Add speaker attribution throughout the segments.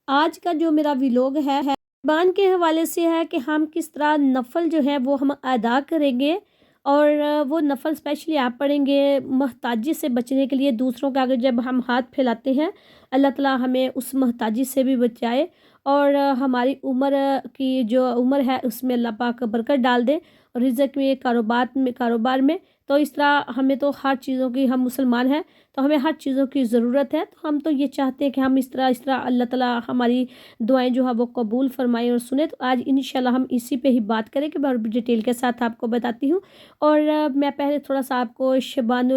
Speaker 1: آج کا جو میرا ویلوگ ہے شبان کے حوالے سے ہے کہ ہم کس طرح نفل جو ہے وہ ہم ادا کریں گے، اور وہ نفل اسپیشلی آپ پڑھیں گے محتاجی سے بچنے کے لیے۔ دوسروں کے آگے جب ہم ہاتھ پھیلاتے ہیں، اللہ تعالیٰ ہمیں اس محتاجی سے بھی بچائے، اور ہماری عمر کی جو عمر ہے اس میں اللہ پاک برکت ڈال دے، اور رزق میں، کاروبار میں۔ تو اس طرح ہمیں تو ہر چیزوں کی، ہم مسلمان ہیں تو ہمیں ہر چیزوں کی ضرورت ہے، تو ہم تو یہ چاہتے ہیں کہ ہم اس طرح اللہ تعالیٰ ہماری دعائیں جو ہے وہ قبول فرمائیں اور سنیں۔ تو آج انشاءاللہ ہم اسی پہ ہی بات کریں کہ میں ڈیٹیل کے ساتھ آپ کو بتاتی ہوں۔ اور میں پہلے تھوڑا سا آپ کو شبان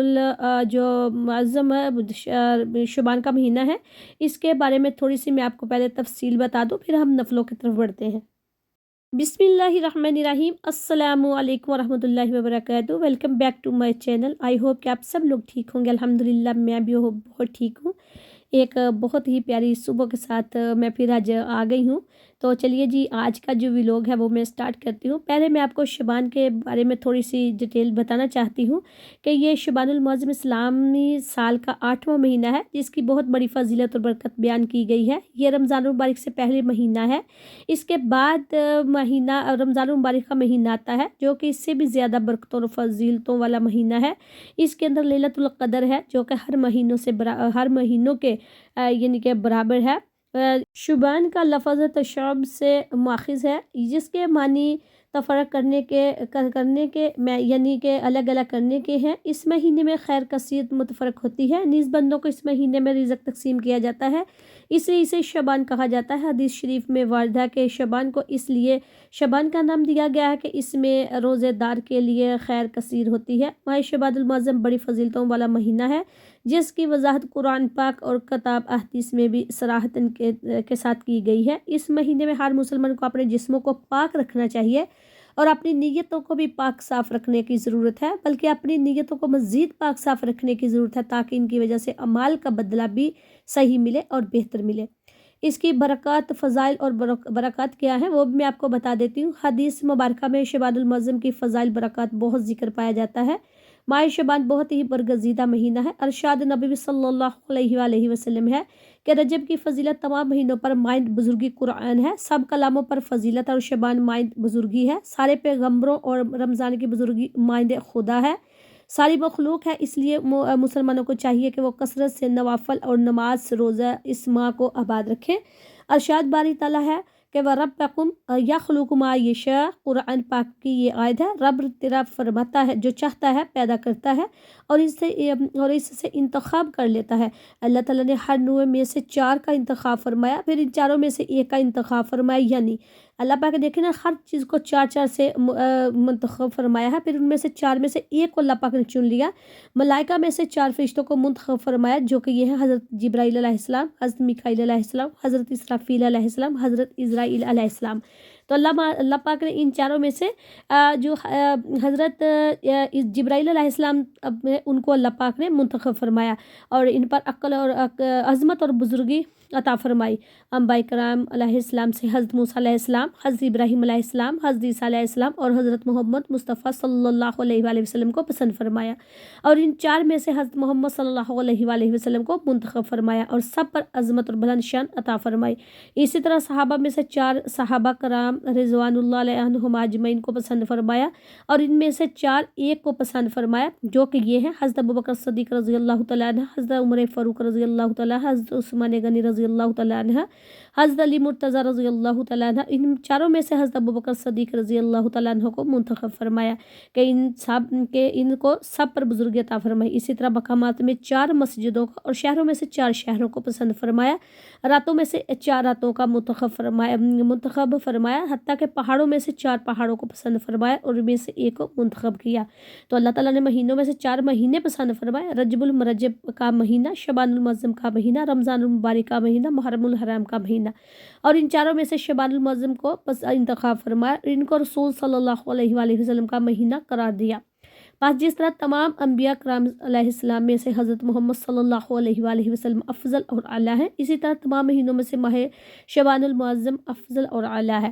Speaker 1: جو معظم ہے، شبان کا مہینہ ہے، اس کے بارے میں تھوڑی سی میں آپ کو پہلے تفصیل بتا دوں، پھر ہم نفلوں کی طرف بڑھتے ہیں۔ بسم اللہ الرحمن الرحیم، السلام علیکم ورحمۃ اللہ وبرکاتہ۔ Welcome back to my channel. I hope کہ آپ سب لوگ ٹھیک ہوں گے، الحمدللہ میں بھی بہت ٹھیک ہوں۔ ایک بہت ہی پیاری صبح کے ساتھ میں پھر آج آ گئی ہوں۔ تو چلیے جی، آج کا جو ویلوگ ہے وہ میں سٹارٹ کرتی ہوں۔ پہلے میں آپ کو شبان کے بارے میں تھوڑی سی ڈیٹیل بتانا چاہتی ہوں کہ یہ شبان المعظم اسلامی سال کا 8واں مہینہ ہے، جس کی بہت بڑی فضیلت اور برکت بیان کی گئی ہے۔ یہ رمضان المبارک سے پہلے مہینہ ہے، اس کے بعد مہینہ رمضان المبارک کا مہینہ آتا ہے، جو کہ اس سے بھی زیادہ برکتوں اور فضیلتوں والا مہینہ ہے۔ اس کے اندر لیلۃ القدر ہے، جو کہ ہر مہینوں کے یعنی کہ برابر ہے۔ شبان کا لفظ تشعب سے ماخذ ہے، جس کے معنی تفرق کرنے کے یعنی کہ الگ الگ کرنے کے ہیں۔ اس مہینے میں خیر کثیرت متفرق ہوتی ہے، نیز بندوں کو اس مہینے میں رزق تقسیم کیا جاتا ہے، اس لیے اسے شبان کہا جاتا ہے۔ حدیث شریف میں وارد ہے کہ شبان کو اس لیے شبان کا نام دیا گیا ہے کہ اس میں روزے دار کے لیے خیر کثیر ہوتی ہے۔ ماہ شبان المعظم بڑی فضیلتوں والا مہینہ ہے، جس کی وضاحت قرآن پاک اور کتاب احادیث میں بھی صراحتاً کے ساتھ کی گئی ہے۔ اس مہینے میں ہر مسلمان کو اپنے جسموں کو پاک رکھنا چاہیے، اور اپنی نیتوں کو بھی پاک صاف رکھنے کی ضرورت ہے، بلکہ اپنی نیتوں کو مزید پاک صاف رکھنے کی ضرورت ہے، تاکہ ان کی وجہ سے اعمال کا بدلہ بھی صحیح ملے اور بہتر ملے۔ اس کی برکات، فضائل اور برکات کیا ہیں وہ بھی میں آپ کو بتا دیتی ہوں۔ حدیث مبارکہ میں شبان المعظم کی فضائل برکات بہت ذکر پایا جاتا ہے۔ ماہ شبان بہت ہی برگزیدہ مہینہ ہے۔ ارشاد نبی صلی اللہ علیہ وآلہ وسلم ہے کہ رجب کی فضیلت تمام مہینوں پر مائند بزرگی قرآن ہے، سب کلاموں پر فضیلت اور شبان مائند بزرگی ہے، سارے پیغمبروں اور رمضان کی بزرگی مائند خدا ہے، ساری مخلوق ہے۔ اس لیے مسلمانوں کو چاہیے کہ وہ کثرت سے نوافل اور نماز روزہ اس ماہ کو آباد رکھیں۔ ارشاد باری تعالیٰ ہے کہ وَرَبَّكُمْ يَخْلُقُ مَا يَشَاءُ، قرآن پاک کی یہ آیت ہے۔ رب تیرا فرماتا ہے، جو چاہتا ہے پیدا کرتا ہے، اور اس سے انتخاب کر لیتا ہے۔ اللہ تعالیٰ نے ہر نوع میں سے 4 کا انتخاب فرمایا، پھر ان چاروں میں سے ایک کا انتخاب فرمایا، یعنی اللہ پاک دیکھیں نا، ہر چیز کو 4 سے منتخب فرمایا ہے، پھر ان میں سے 4 میں سے ایک کو اللہ پاک نے چن لیا۔ ملائکہ میں سے 4 فرشتوں کو منتخب فرمایا، جو کہ یہ ہیں حضرت جبرائیل علیہ السلام، حضرت میکائیل علیہ السلام، حضرت اسرافیل علیہ السلام، حضرت اسرائیل علیہ السلام۔ تو اللہ پاک نے ان 4 میں سے جو حضرت جبرائیل علیہ السلام ان کو اللہ پاک نے منتخب فرمایا، اور ان پر عقل اور عظمت اور بزرگی عطا فرمائی۔ انبیاء کرام علیہ السلام سے حضرت موسیٰ علیہ السلام، حضرت ابراہیم علیہ السلام، حضرت عیسیٰ علیہ السلام اور حضرت محمد مصطفیٰ صلی اللہ علیہ وآلہ وسلم کو پسند فرمایا، اور ان 4 میں سے حضرت محمد صلی اللہ علیہ وآلہ وسلم کو منتخب فرمایا، اور سب پر عظمت اور بلند شان عطا فرمائی۔ اسی طرح صحابہ میں سے 4 صحابہ کرام رضوان اللہ علیہم اجمعین کو پسند فرمایا، اور ان میں سے 4 ایک کو پسند فرمایا، جو کہ یہ ہیں حضرت ابوبکر صدیق رضی اللہ تعالیٰ عنہ، حضرت عمر فاروق رضی اللہ تعالیٰ عنہ، حضرت عثمان غنی رضی اللہ تعالیٰ عنہ، حضرت علی مرتضیٰ رضی اللہ تعالیٰ عنہ۔ ان 4 میں سے حضرت ابوبکر صدیق رضی اللہ تعالیٰ عنہ کو منتخب فرمایا کہ ان کو سب پر بزرگی عطا فرمائی۔ اسی طرح مقامات میں 4 مسجدوں کا اور شہروں میں سے 4 شہروں کو پسند فرمایا، راتوں میں سے 4 راتوں کا منتخب فرمایا، حتیٰ کہ پہاڑوں میں سے 4 پہاڑوں کو پسند فرمایا، اور ان میں سے ایک کو منتخب کیا۔ تو اللہ تعالیٰ نے مہینوں میں سے 4 مہینے پسند فرمائے: رجب المرجب کا مہینہ، شبان المعظم کا مہینہ، رمضان المبارک کا مہینہ، محرم الحرام کا مہینہ، اور ان 4 میں سے شبان المعظم کو انتخاب فرمایا، ان کو رسول صلی اللہ علیہ وآلہ وسلم کا مہینہ قرار دیا۔ بس جس طرح تمام انبیاء کرام علیہ السلام میں سے حضرت محمد صلی اللہ علیہ وآلہ وسلم افضل اور اعلیٰ ہے، اسی طرح تمام مہینوں میں سے ماہ شبان المعظم افضل اور اعلیٰ ہے۔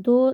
Speaker 1: 2